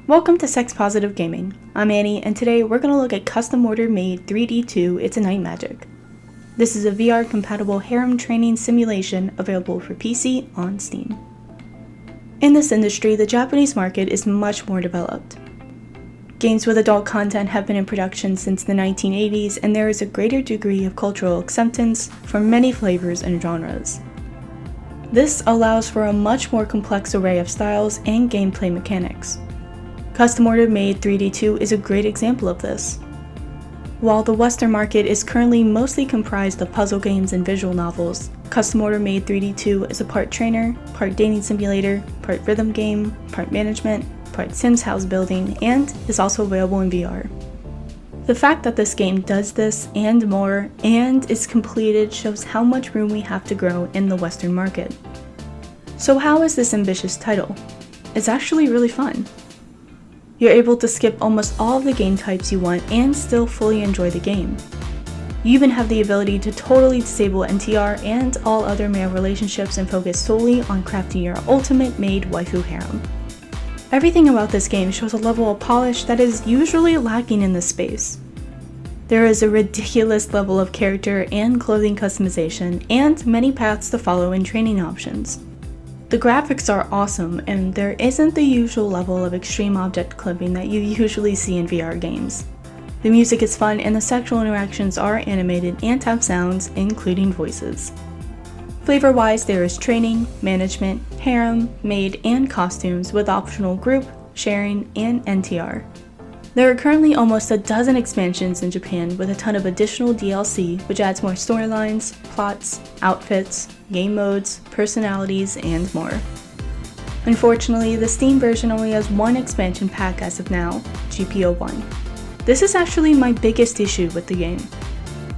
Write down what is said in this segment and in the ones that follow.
Welcome to Sex Positive Gaming. I'm Annie, and today we're going to look at custom Order Maid 3D2 It's a Night Magic. This is a VR compatible harem training simulation available for PC on Steam. In this industry, the Japanese market is much more developed. Games with adult content have been in production since the 1980s, and there is a greater degree of cultural acceptance for many flavors and genres. This allows for a much more complex array of styles and gameplay mechanics. Custom Order Maid 3D2 is a great example of this. While the Western market is currently mostly comprised of puzzle games and visual novels, Custom Order Maid 3D2 is a part trainer, part dating simulator, part rhythm game, part management, part Sims house building, and is also available in VR. The fact that this game does this and more, and is completed, shows how much room we have to grow in the Western market. So how is this ambitious title? It's actually really fun. You're able to skip almost all of the game types you want and still fully enjoy the game. You even have the ability to totally disable NTR and all other male relationships and focus solely on crafting your ultimate maid waifu harem. Everything about this game shows a level of polish that is usually lacking in this space. There is a ridiculous level of character and clothing customization, and many paths to follow and training options. The graphics are awesome, and there isn't the usual level of extreme object clipping that you usually see in VR games. The music is fun, and the sexual interactions are animated and have sounds, including voices. Flavor-wise, there is training, management, harem, maid, and costumes with optional group, sharing, and NTR. There are currently almost a dozen expansions in Japan with a ton of additional DLC, which adds more storylines, plots, outfits, game modes, personalities, and more. Unfortunately, the Steam version only has one expansion pack as of now, GPO1. This is actually my biggest issue with the game.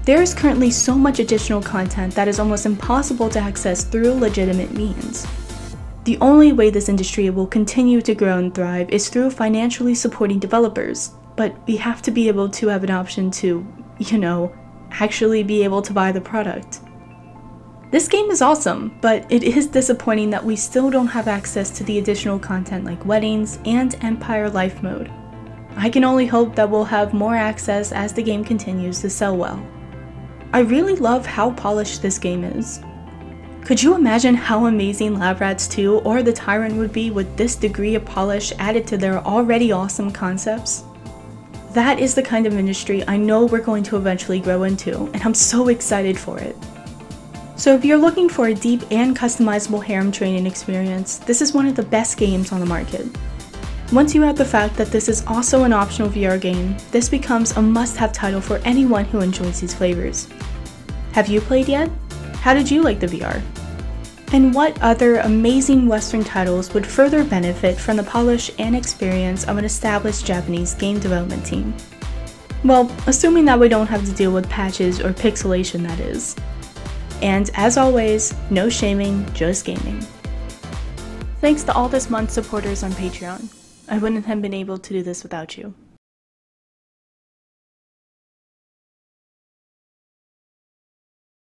There is currently so much additional content that is almost impossible to access through legitimate means. The only way this industry will continue to grow and thrive is through financially supporting developers, but we have to be able to have an option to, actually be able to buy the product. This game is awesome, but it is disappointing that we still don't have access to the additional content like weddings and Empire Life mode. I can only hope that we'll have more access as the game continues to sell well. I really love how polished this game is. Could you imagine how amazing Lab Rats 2 or The Tyrant would be with this degree of polish added to their already awesome concepts? That is the kind of industry I know we're going to eventually grow into, and I'm so excited for it. So if you're looking for a deep and customizable harem training experience, this is one of the best games on the market. Once you add the fact that this is also an optional VR game, this becomes a must-have title for anyone who enjoys these flavors. Have you played yet? How did you like the VR? And what other amazing Western titles would further benefit from the polish and experience of an established Japanese game development team? Well, assuming that we don't have to deal with patches or pixelation, that is. And as always, no shaming, just gaming. Thanks to all this month's supporters on Patreon. I wouldn't have been able to do this without you.